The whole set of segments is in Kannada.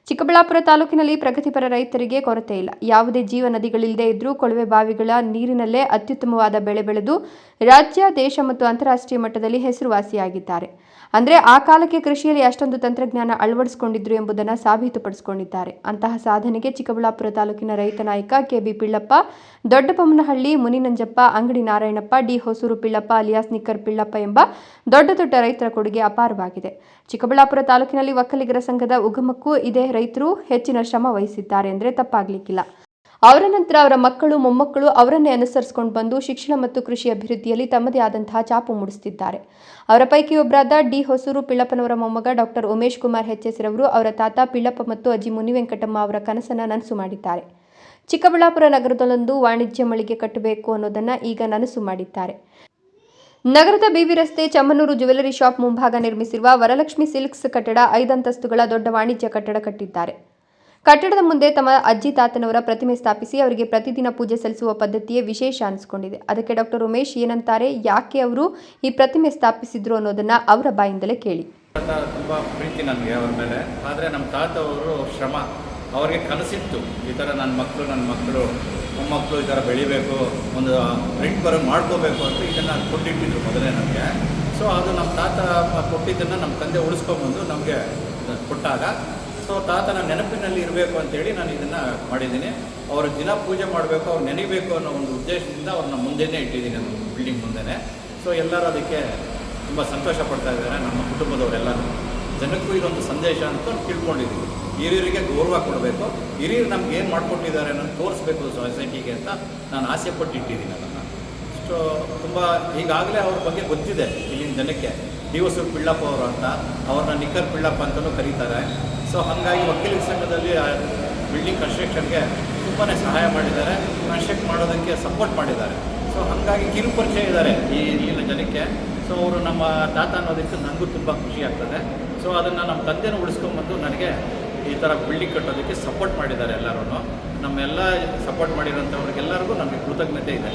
ಚಿಕ್ಕಬಳ್ಳಾಪುರ ತಾಲೂಕಿನಲ್ಲಿ ಪ್ರಗತಿಪರ ರೈತರಿಗೆ ಕೊರತೆ ಇಲ್ಲ. ಯಾವುದೇ ಜೀವ ನದಿಗಳಿಲ್ಲದೆ ಇದ್ರೂ ಕೊಳವೆ ಬಾವಿಗಳ ನೀರಿನಲ್ಲೇ ಅತ್ಯುತ್ತಮವಾದ ಬೆಳೆ ಬೆಳೆದು ರಾಜ್ಯ, ದೇಶ ಮತ್ತು ಅಂತಾರಾಷ್ಟ್ರೀಯ ಮಟ್ಟದಲ್ಲಿ ಹೆಸರುವಾಸಿಯಾಗಿದ್ದಾರೆ. ಅಂದರೆ ಆ ಕಾಲಕ್ಕೆ ಕೃಷಿಯಲ್ಲಿ ಅಷ್ಟೊಂದು ತಂತ್ರಜ್ಞಾನ ಅಳವಡಿಸಿಕೊಂಡಿದ್ರು ಎಂಬುದನ್ನು ಸಾಬೀತುಪಡಿಸಿಕೊಂಡಿದ್ದಾರೆ. ಅಂತಹ ಸಾಧನೆಗೆ ಚಿಕ್ಕಬಳ್ಳಾಪುರ ತಾಲೂಕಿನ ರೈತ ನಾಯಕ ಕೆ.ಬಿ. ಪಿಳ್ಳಪ್ಪ, ದೊಡ್ಡಬೊಮ್ಮನಹಳ್ಳಿ ಮುನಿನಂಜಪ್ಪ, ಅಂಗಡಿ Narayanappa, D. Hosur Pillappa alias knicker Pillappa ಎಂಬ ದೊಡ್ಡ ದೊಡ್ಡ ರೈತರ ಕೊಡುಗೆ ಅಪಾರವಾಗಿದೆ. ಚಿಕ್ಕಬಳ್ಳಾಪುರ ತಾಲೂಕಿನಲ್ಲಿ ಒಕ್ಕಲಿಗರ ಸಂಘದ ಉಗಮಕ್ಕೂ ಇದೇ ರೈತರು ಹೆಚ್ಚಿನ ಶ್ರಮ ವಹಿಸಿದ್ದಾರೆ ಎಂದರೆ ತಪ್ಪಾಗಲಿಕ್ಕಿಲ್ಲ. ಅವರ ನಂತರ ಅವರ ಮಕ್ಕಳು, ಮೊಮ್ಮಕ್ಕಳು ಅವರನ್ನೇ ಅನುಸರಿಸಿಕೊಂಡು ಬಂದು ಶಿಕ್ಷಣ ಮತ್ತು ಕೃಷಿ ಅಭಿವೃದ್ಧಿಯಲ್ಲಿ ತಮ್ಮದೇ ಆದಂತಹ ಛಾಪು ಮೂಡಿಸುತ್ತಿದ್ದಾರೆ. ಅವರ ಪೈಕಿ ಒಬ್ಬರಾದ ಡಿ. ಹೊಸೂರು ಪಿಳ್ಳಪ್ಪನವರ ಮೊಮ್ಮಗ ಡಾಕ್ಟರ್ ಉಮೇಶ್ ಕುಮಾರ್ ಎಚ್.ಎಸ್. ರವರು ಅವರ ತಾತ ಪಿಳ್ಳಪ್ಪ ಮತ್ತು ಅಜ್ಜಿ ಮುನಿವೆಂಕಟಮ್ಮ ಅವರ ಕನಸನ್ನು ನನಸು ಮಾಡಿದ್ದಾರೆ. ಚಿಕ್ಕಬಳ್ಳಾಪುರ ನಗರದಲ್ಲೊಂದು ವಾಣಿಜ್ಯ ಮಳಿಗೆ ಕಟ್ಟಬೇಕು ಅನ್ನೋದನ್ನು ಈಗ ನನಸು ಮಾಡಿದ್ದಾರೆ. ನಗರದ ಬಿವಿ ರಸ್ತೆ ಚಮ್ಮನೂರು ಜ್ಯುವೆಲರಿ ಶಾಪ್ ಮುಂಭಾಗ ನಿರ್ಮಿಸಿರುವ ವರಲಕ್ಷ್ಮಿ ಸಿಲ್ಕ್ಸ್ ಕಟ್ಟಡ 5 ಅಂತಸ್ತುಗಳ ದೊಡ್ಡ ವಾಣಿಜ್ಯ ಕಟ್ಟಡ ಕಟ್ಟಿದ್ದಾರೆ. ಕಟ್ಟಡದ ಮುಂದೆ ತಮ್ಮ ಅಜ್ಜಿ ತಾತನವರ ಪ್ರತಿಮೆ ಸ್ಥಾಪಿಸಿ ಅವರಿಗೆ ಪ್ರತಿದಿನ ಪೂಜೆ ಸಲ್ಲಿಸುವ ಪದ್ಧತಿಯೇ ವಿಶೇಷ ಅನಿಸಿಕೊಂಡಿದೆ. ಅದಕ್ಕೆ ಡಾಕ್ಟರ್ ಉಮೇಶ್ ಏನಂತಾರೆ, ಯಾಕೆ ಅವರು ಈ ಪ್ರತಿಮೆ ಸ್ಥಾಪಿಸಿದ್ರು ಅನ್ನೋದನ್ನ ಅವರ ಬಾಯಿಂದಲೇ ಕೇಳಿ. ತುಂಬ ಪ್ರೀತಿ ನನಗೆ ಅವ್ರ ಮೇಲೆ. ಆದರೆ ನಮ್ಮ ತಾತ ಅವರು ಶ್ರಮ, ಅವರಿಗೆ ಕನಸಿತ್ತು ಈ ಥರ ನನ್ನ ಮಕ್ಕಳು ಮೊಮ್ಮಕ್ಕಳು ಈ ಥರ ಬೆಳಿಬೇಕು, ಒಂದು ಪ್ರಿಂಟ್ ಬರೋ ಮಾಡ್ಕೋಬೇಕು ಅಂತ ಇದನ್ನು ಕೊಟ್ಟಿಟ್ಟಿದ್ರು ಮೊದಲೇ ನನಗೆ. ಸೊ ಅದು ನಮ್ಮ ತಾತ ಕೊಟ್ಟಿದ್ದನ್ನು ನಮ್ಮ ತಂದೆ ಉಳಿಸ್ಕೊಂಬಂದು ನಮಗೆ ಕೊಟ್ಟಾಗ, ಸೊ ತಾತನ ನೆನಪಿನಲ್ಲಿ ಇರಬೇಕು ಅಂತೇಳಿ ನಾನು ಇದನ್ನು ಮಾಡಿದ್ದೀನಿ. ಅವರ ದಿನ ಪೂಜೆ ಮಾಡಬೇಕು, ಅವ್ರು ನೆನೀಬೇಕು ಅನ್ನೋ ಒಂದು ಉದ್ದೇಶದಿಂದ ಅವ್ರನ್ನ ಮುಂದೆನೇ ಇಟ್ಟಿದ್ದೀನಿ, ನನ್ನ ಬಿಲ್ಡಿಂಗ್ ಮುಂದೆನೇ. ಸೊ ಎಲ್ಲರೂ ಅದಕ್ಕೆ ತುಂಬ ಸಂತೋಷ ಪಡ್ತಾ ಇದ್ದಾರೆ. ನಮ್ಮ ಕುಟುಂಬದವರೆಲ್ಲರೂ ಜನಕ್ಕೂ ಇದೊಂದು ಸಂದೇಶ ಅಂತ ತಿಳ್ಕೊಂಡಿದ್ದೀವಿ. ಹಿರಿಯರಿಗೆ ಗೌರವ ಕೊಡಬೇಕು, ಹಿರಿಯರು ನಮ್ಗೆ ಏನು ಮಾಡಿಕೊಟ್ಟಿದ್ದಾರೆ ಅನ್ನೋದು ತೋರಿಸ್ಬೇಕು ಸೊಸೈಟಿಗೆ ಅಂತ ನಾನು ಆಸೆ ಪಟ್ಟಿಟ್ಟಿದ್ದೀನಿ ಅದನ್ನು. ಸೊ ತುಂಬ ಈಗಾಗಲೇ ಅವ್ರ ಬಗ್ಗೆ ಗೊತ್ತಿದೆ ಇಲ್ಲಿನ ಜನಕ್ಕೆ. ಡಿ. ಹೊಸೂರು ಪಿಳ್ಳಪ್ಪ ಅವರು ಅಂತ, ಅವ್ರನ್ನ ನಿಕ್ಕರ್ ಪಿಳ್ಳಪ್ಪ ಅಂತಲೂ ಕರೀತಾರೆ. ಸೊ ಹಾಗಾಗಿ ವಕೀಲರ ಸಂಘದಲ್ಲಿ ಬಿಲ್ಡಿಂಗ್ ಕನ್ಸ್ಟ್ರಕ್ಷನ್ಗೆ ತುಂಬಾ ಸಹಾಯ ಮಾಡಿದ್ದಾರೆ, ಕನ್ಸ್ಟ್ರಕ್ಟ್ ಮಾಡೋದಕ್ಕೆ ಸಪೋರ್ಟ್ ಮಾಡಿದ್ದಾರೆ. ಸೊ ಹಾಗಾಗಿ ಕಿರುಪರಿಚಯ ಇದ್ದಾರೆ ಈ ಇಲ್ಲಿನ ಜನಕ್ಕೆ. ಸೊ ಅವರು ನಮ್ಮ ತಾತ ಅನ್ನೋದಕ್ಕೆ ನನಗೂ ತುಂಬ ಖುಷಿ ಆಗ್ತದೆ. ಸೊ ಅದನ್ನು ನಮ್ಮ ತಂದೆನೂ ಉಳಿಸ್ಕೊಂಬಂದು ನನಗೆ ಈ ಥರ ಬಿಲ್ಡಿಂಗ್ ಕಟ್ಟೋದಕ್ಕೆ ಸಪೋರ್ಟ್ ಮಾಡಿದ್ದಾರೆ ಎಲ್ಲರೂ. ನಮ್ಮೆಲ್ಲ ಸಪೋರ್ಟ್ ಮಾಡಿರೋಂಥವ್ರಿಗೆಲ್ಲರಿಗೂ ನಮಗೆ ಕೃತಜ್ಞತೆ ಇದೆ.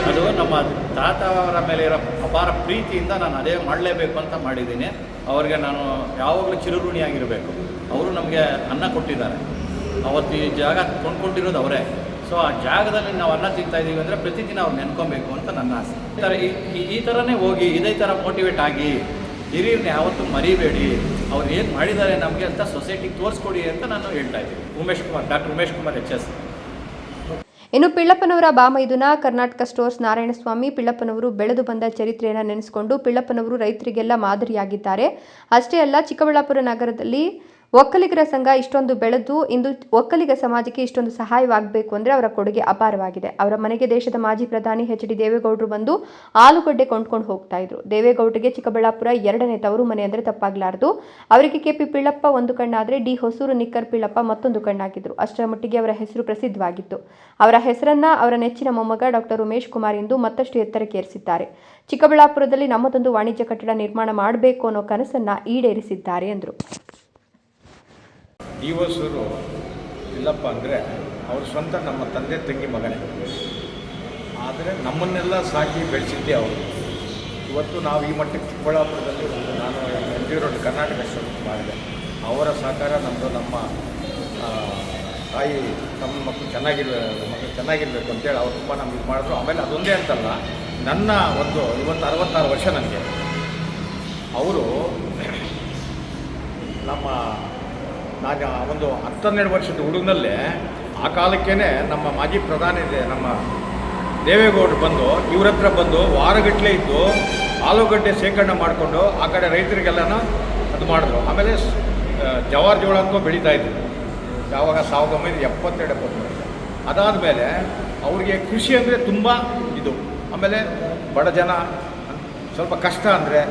ಅದು ನಮ್ಮ ತಾತ ಅವರ ಮೇಲೆ ಇರೋ ಅಪಾರ ಪ್ರೀತಿಯಿಂದ ನಾನು ಅದೇ ಮಾಡಲೇಬೇಕು ಅಂತ ಮಾಡಿದ್ದೀನಿ. ಅವ್ರಿಗೆ ನಾನು ಯಾವಾಗಲೂ ಚಿರಋಣಿಯಾಗಿರಬೇಕು. ಅವರು ನಮಗೆ ಅನ್ನ ಕೊಟ್ಟಿದ್ದಾರೆ, ಅವತ್ತು ಈ ಜಾಗ ಕೊಂಡ್ಕೊಂಡಿರೋದು ಅವರೇ. ಸೊ ಆ ಜಾಗದಲ್ಲಿ ನಾವು ಅನ್ನ ತಿಂತಾಯಿದ್ದೀವಿ ಅಂದರೆ ಪ್ರತಿದಿನ ಅವ್ರು ನೆನ್ಕೊಬೇಕು ಅಂತ ನನ್ನ ಆಸೆ. ಈ ಥರನೇ ಹೋಗಿ ಇದೇ ಥರ ಮೋಟಿವೇಟ್ ಆಗಿ ಹಿರಿಯರನ್ನ ಯಾವತ್ತೂ ಮರಿಬೇಡಿ, ಅವ್ರು ಏನು ಮಾಡಿದ್ದಾರೆ ನಮಗೆ ಅಂತ ಸೊಸೈಟಿಗೆ ತೋರಿಸ್ಕೊಡಿ ಅಂತ ನಾನು ಹೇಳ್ತಾ ಇದ್ದೀನಿ. ಡಾಕ್ಟರ್ ಉಮೇಶ್ ಕುಮಾರ್ ಎಚ್.ಎಸ್. ಇನ್ನು ಪಿಳ್ಳಪ್ಪನವರ ಬಾಮೈದುನ ಕರ್ನಾಟಕ ಸ್ಟೋರ್ಸ್ ನಾರಾಯಣಸ್ವಾಮಿ ಪಿಳ್ಳಪ್ಪನವರು ಬೆಳೆದು ಬಂದ ಚರಿತ್ರೆಯನ್ನು ನೆನೆಸಿಕೊಂಡು ಪಿಳ್ಳಪ್ಪನವರು ರೈತರಿಗೆಲ್ಲ ಮಾದರಿಯಾಗಿದ್ದಾರೆ. ಅಷ್ಟೇ ಅಲ್ಲ, ಚಿಕ್ಕಬಳ್ಳಾಪುರ ನಗರದಲ್ಲಿ ಒಕ್ಕಲಿಗರ ಸಂಘ ಇಷ್ಟೊಂದು ಬೆಳೆದು ಇಂದು ಒಕ್ಕಲಿಗ ಸಮಾಜಕ್ಕೆ ಇಷ್ಟೊಂದು ಸಹಾಯವಾಗಬೇಕು ಅಂದರೆ ಅವರ ಕೊಡುಗೆ ಅಪಾರವಾಗಿದೆ. ಅವರ ಮನೆಗೆ ದೇಶದ ಮಾಜಿ ಪ್ರಧಾನಿ ಎಚ್.ಡಿ. ದೇವೇಗೌಡರು ಬಂದು ಆಲೂಗಡ್ಡೆ ಕೊಂಡ್ಕೊಂಡು ಹೋಗ್ತಾ ಇದ್ರು. ದೇವೇಗೌಡರಿಗೆ ಚಿಕ್ಕಬಳ್ಳಾಪುರ 2ನೇ ತವರು ಮನೆ ಅಂದರೆ ತಪ್ಪಾಗಲಾರದು. ಅವರಿಗೆ ಕೆ.ಪಿ. ಪಿಳ್ಳಪ್ಪ ಒಂದು ಕಣ್ಣಾದರೆ ಡಿ. ಹೊಸೂರು ನಿಕ್ಕರ್ ಪಿಳ್ಳಪ್ಪ ಮತ್ತೊಂದು ಕಣ್ಣಾಗಿದ್ರು. ಅಷ್ಟರ ಮಟ್ಟಿಗೆ ಅವರ ಹೆಸರು ಪ್ರಸಿದ್ಧವಾಗಿತ್ತು. ಅವರ ಹೆಸರನ್ನ ಅವರ ನೆಚ್ಚಿನ ಮೊಮ್ಮಗ ಡಾಕ್ಟರ್ ಉಮೇಶ್ ಕುಮಾರ್ ಎಂದು ಮತ್ತಷ್ಟು ಎತ್ತರಕ್ಕೇರಿಸಿದ್ದಾರೆ. ಚಿಕ್ಕಬಳ್ಳಾಪುರದಲ್ಲಿ ನಮ್ಮದೊಂದು ವಾಣಿಜ್ಯ ಕಟ್ಟಡ ನಿರ್ಮಾಣ ಮಾಡಬೇಕು ಅನ್ನೋ ಕನಸನ್ನ ಈಡೇರಿಸಿದ್ದಾರೆ ಎಂದರು. ಡಿ. ಹೊಸೂರು ಪಿಳ್ಳಪ್ಪ ಅಂದರೆ ಅವ್ರ ಸ್ವಂತ ನಮ್ಮ ತಂದೆ ತಂಗಿ ಮಗನೇ. ಆದರೆ ನಮ್ಮನ್ನೆಲ್ಲ ಸಾಕಿ ಬೆಳೆಸಿದ್ದೆ ಅವರು. ಇವತ್ತು ನಾವು ಈ ಮಟ್ಟಕ್ಕೆ ಚಿಕ್ಕಬಳ್ಳಾಪುರದಲ್ಲಿ ನಾನು MG ರೋಡ್ ಕರ್ನಾಟಕ ಸ್ಟೋರ್ಸ್ ಮಾಡಿದೆ. ಅವರ ಸಹಕಾರ ನಮ್ಮದು. ನಮ್ಮ ತಾಯಿ ನಮ್ಮ ಮಕ್ಕಳು ಚೆನ್ನಾಗಿರಬೇಕು ಅಂತೇಳಿ ಅವ್ರು ತುಂಬ ನಮ್ಗೆ ಇದು ಮಾಡಿದ್ರು. ಆಮೇಲೆ ಅದೊಂದೇ ಅಂತಲ್ಲ, ನನ್ನ ಇವತ್ತು 66 ವರ್ಷ ನನಗೆ. ಅವರು ನಾನು ಒಂದು 10-12 ವರ್ಷದ ಹುಡುಗನಲ್ಲೇ ಆ ಕಾಲಕ್ಕೇ ನಮ್ಮ ಮಾಜಿ ಪ್ರಧಾನಿ ನಮ್ಮ ದೇವೇಗೌಡರು ಬಂದು ಇವ್ರ ಹತ್ರ ಬಂದು ವಾರಗಟ್ಟಲೆ ಇದ್ದು ಆಲೂಗಡ್ಡೆ ಶೇಖರಣೆ ಮಾಡಿಕೊಂಡು ಆ ಕಡೆ ರೈತರಿಗೆಲ್ಲನೂ ಅದು ಮಾಡಿದ್ರು. ಆಮೇಲೆ ಜವಾರ್ ಜೋಳ ಅಂತೂ ಬೆಳೀತಾಯಿದ್ರು ಯಾವಾಗ 1972 ವರ್ಷ. ಅದಾದಮೇಲೆ ಅವ್ರಿಗೆ ಕೃಷಿ ಅಂದರೆ ತುಂಬ ಇದು. ಆಮೇಲೆ ಬಡ ಜನ ಸ್ವಲ್ಪ ಕಷ್ಟ ಅಂದರೆ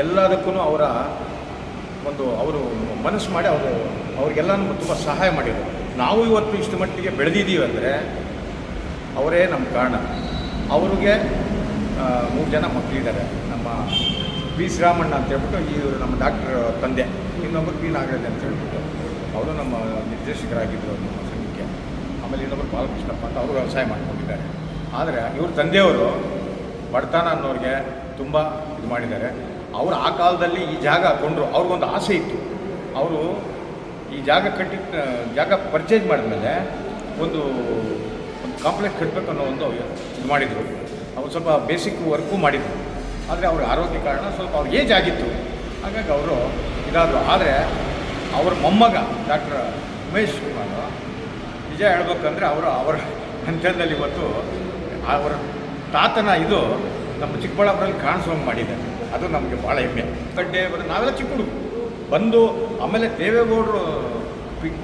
ಎಲ್ಲದಕ್ಕೂ ಅವರು ಮನಸ್ಸು ಮಾಡಿ ಅವ್ರಿಗೆಲ್ಲನೂ ತುಂಬ ಸಹಾಯ ಮಾಡಿದರು. ನಾವು ಇವತ್ತು ಇಷ್ಟು ಮಟ್ಟಿಗೆ ಬೆಳೆದಿದ್ದೀವಿ ಅಂದರೆ ಅವರೇ ನಮ್ಮ ಕಾರಣ. ಅವ್ರಿಗೆ 3 ಜನ ಮಕ್ಕಳಿದ್ದಾರೆ. ನಮ್ಮ ಬಿ ಶ್ರೀರಾಮಣ್ಣ ಅಂತ ಹೇಳ್ಬಿಟ್ಟು ಇವರು ನಮ್ಮ ಡಾಕ್ಟರ್ ತಂದೆ, ಇನ್ನೊಬ್ಬರು ಬಿ ನಾಗರಾಜ್ ಅಂತ ಹೇಳ್ಬಿಟ್ಟು ಅವರು ನಮ್ಮ ನಿರ್ದೇಶಕರಾಗಿದ್ದರು ನಮ್ಮ ಸಂಘಕ್ಕೆ. ಆಮೇಲೆ ಇನ್ನೊಬ್ಬರು ಬಾಲಕೃಷ್ಣಪ್ಪ ಅಂತ ಅವರು ವ್ಯವಸಾಯ ಮಾಡ್ಕೊಂಡಿದ್ದಾರೆ. ಆದರೆ ಇವ್ರ ತಂದೆಯವರು ಬಡತನ ಅನ್ನೋರಿಗೆ ತುಂಬ ಇದು ಮಾಡಿದ್ದಾರೆ. ಅವರು ಆ ಕಾಲದಲ್ಲಿ ಈ ಜಾಗ ಕೊಂಡರು, ಅವ್ರಿಗೊಂದು ಆಸೆ ಇತ್ತು. ಅವರು ಈ ಜಾಗ ಪರ್ಚೇಸ್ ಮಾಡಿದ್ಮೇಲೆ ಒಂದು ಕಾಂಪ್ಲೆಕ್ಸ್ ಕಟ್ಟಬೇಕು ಅನ್ನೋ ಒಂದು ಇದು ಮಾಡಿದರು. ಅವರು ಸ್ವಲ್ಪ ಬೇಸಿಕ್ ವರ್ಕು ಮಾಡಿದರು. ಆದರೆ ಅವ್ರ ಆರೋಗ್ಯ ಕಾರಣ ಸ್ವಲ್ಪ ಅವ್ರ ಏಜ್ ಆಗಿತ್ತು, ಹಾಗಾಗಿ ಅವರು ಇದಾದರು. ಆದರೆ ಅವ್ರ ಮೊಮ್ಮಗ ಡಾಕ್ಟರ್ ಉಮೇಶ್ ಕುಮಾರ್ ನಿಜ ಹೇಳ್ಬೇಕಂದ್ರೆ ಅವರ ಹಂತದಲ್ಲಿ ಇವತ್ತು ಅವರ ತಾತನ ಇದು ನಮ್ಮ ಚಿಕ್ಕಬಳ್ಳಾಪುರಲ್ಲಿ ಕಾಣಿಸೋಂಗೆ ಮಾಡಿದ್ದಾರೆ. ಅದು ನಮಗೆ ಭಾಳ ಹೆಮ್ಮೆ. ಗಡ್ಡೆ ನಾವೆಲ್ಲ ಚಿಕ್ಕ ಹುಡುಗರು ಬಂದು ಆಮೇಲೆ ದೇವೇಗೌಡರು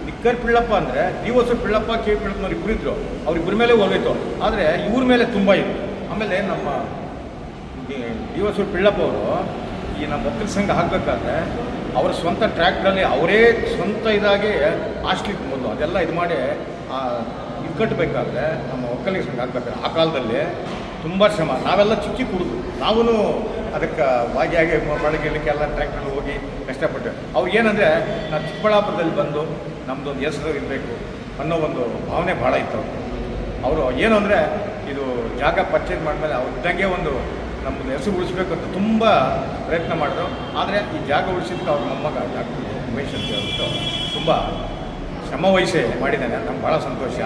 ನಿಕ್ಕರ್ ಪಿಳ್ಳಪ್ಪ ಅಂದರೆ ದಿವಸ ಪಿಳ್ಳಪ್ಪ ಕೆ ಪಿಳ್ಳಪ್ಪನವ್ರು ಇಬ್ಬರಿದ್ರು, ಅವ್ರಿಬ್ಬರ ಮೇಲೆ ಹೋಗಿತ್ತು. ಆದರೆ ಇವ್ರ ಮೇಲೆ ತುಂಬ ಇತ್ತು. ಆಮೇಲೆ ನಮ್ಮ ದಿವಸ ಪಿಳ್ಳಪ್ಪ ಅವರು ಈ ನಮ್ಮ ಒಕ್ಕಲ ಸಂಘ ಹಾಕಬೇಕಾದ್ರೆ ಅವರ ಸ್ವಂತ ಟ್ರ್ಯಾಕ್ಟ್ರಲ್ಲಿ ಅವರೇ ಸ್ವಂತ ಇದಾಗಿ ಹಾಸ್ಟ್ಲಿಕ್ಕೆ ಬಂದು ಅದೆಲ್ಲ ಇದು ಮಾಡಿ ಇದು ಕಟ್ಟಬೇಕಾದ್ರೆ ನಮ್ಮ ಒಕ್ಕಲಿಗ ಸಂಘ ಹಾಕ್ಬೇಕಾದ್ರೆ ಆ ಕಾಲದಲ್ಲಿ ತುಂಬ ಶ್ರಮ. ನಾವೆಲ್ಲ ಚಿಕ್ಕ ಹುಡುಗರು, ನಾವೂ ಅದಕ್ಕೆ ಭಾಗಿಯಾಗಿ ಬಳಗೆಲಿಕ್ಕೆಲ್ಲ ಟ್ರ್ಯಾಕ್ಟ್ರಲ್ಲಿ ಹೋಗಿ ಕಷ್ಟಪಟ್ಟು ಅವ್ರು ಏನಂದರೆ ನಾವು ಚಿಕ್ಕಬಳ್ಳಾಪುರದಲ್ಲಿ ಬಂದು ನಮ್ಮದೊಂದು ಹೆಸರು ಇರಬೇಕು ಅನ್ನೋ ಒಂದು ಭಾವನೆ ಭಾಳ ಇತ್ತು. ಅವರು ಏನು ಅಂದರೆ ಇದು ಜಾಗ ಪರ್ಚೇಸ್ ಮಾಡಿದ್ಮೇಲೆ ಅವ್ರು ಇದ್ದಂಗೆ ಒಂದು ನಮ್ಮದು ಹೆಸರು ಉಳಿಸ್ಬೇಕು ಅಂತ ತುಂಬ ಪ್ರಯತ್ನ ಮಾಡಿದ್ರು. ಆದರೆ ಈ ಜಾಗ ಉಳಿಸಿದ್ದಕ್ಕೆ ಅವ್ರ ಮೊಮ್ಮಗ ಡಾಕ್ಟರ್ ಉಮೇಶ್ ಅಂತ ಹೇಳ್ಬಿಟ್ಟು ತುಂಬ ಶ್ರಮ ವಹಿಸಿ ಮಾಡಿದ್ದಾನೆ. ನಮ್ಗೆ ಭಾಳ ಸಂತೋಷ.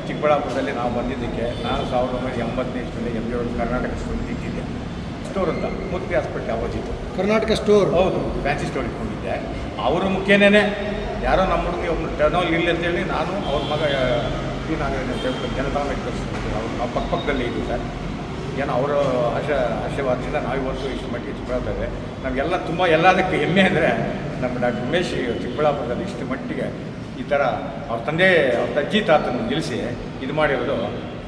ಚಿಕ್ಕಬಳ್ಳಾಪುರದಲ್ಲಿ ನಾವು ಬಂದಿದ್ದಕ್ಕೆ ನಾನು 1980ನೇ ಇಷ್ಟರಲ್ಲಿ MJ ಕರ್ನಾಟಕ ಸ್ಟೋರ್ ಇಟ್ಟಿದ್ದೆ. ಸ್ಟೋರ್ ಅಂತ ಮೂರ್ತಿ ಹಾಸ್ಪಿಟ್ಲ್ ಆಪೋಸಿಟ್ ಕರ್ನಾಟಕ ಸ್ಟೋರ್, ಹೌದು, ಫ್ಯಾನ್ಸಿ ಸ್ಟೋರ್ ಇಟ್ಕೊಂಡಿದ್ದೆ. ಅವರ ಮುಖ್ಯನೇ ಯಾರೋ ನಮ್ಮ ಹುಡುಗಿ ಒಬ್ಬರು ಟರ್ನೋಲ್ ಇಲ್ಲ ಅಂತೇಳಿ ನಾನು ಅವ್ರ ಮಗ ನಾಗೇಂದ್ರ ಅಂತ ಹೇಳ್ಬಿಟ್ಟು ಜನತಾ ಮೆಡಿಕಲ್ಸ್ ಅವ್ರು ನಾವು ಪಕ್ಕದಲ್ಲಿ ಇದ್ದೀವಿ ಸರ್. ಏನೋ ಅವರ ಆಶೀರ್ವಾದದಿಂದ ನಾವು ಇವತ್ತು ಇಷ್ಟು ಮಟ್ಟಿಗೆ ಚಿಕ್ಕಬಳ್ಳಾಪುರ ನಮಗೆಲ್ಲ ತುಂಬ ಎಲ್ಲದಕ್ಕೆ ಹೆಮ್ಮೆ ಅಂದರೆ ನಮ್ಮ ಡಾಕ್ಟರ್ ಉಮೇಶ್ ಚಿಕ್ಕಬಳ್ಳಾಪುರದಲ್ಲಿ ಇಷ್ಟು ಮಟ್ಟಿಗೆ ಈ ಥರ ಅವ್ರ ತಂದೆ ಅವ್ರ ಅಜ್ಜಿ ತಾತನ ನಿಲ್ಲಿಸಿ ಇದು ಮಾಡಿರೋದು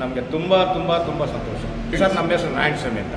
ನಮಗೆ ತುಂಬ ತುಂಬ ತುಂಬ ಸಂತೋಷ. ಸರ್ ನಮ್ಮ ಹೆಸರು ನಾರಾಯಣ ಸ್ವಾಮಿ ಅಂತ.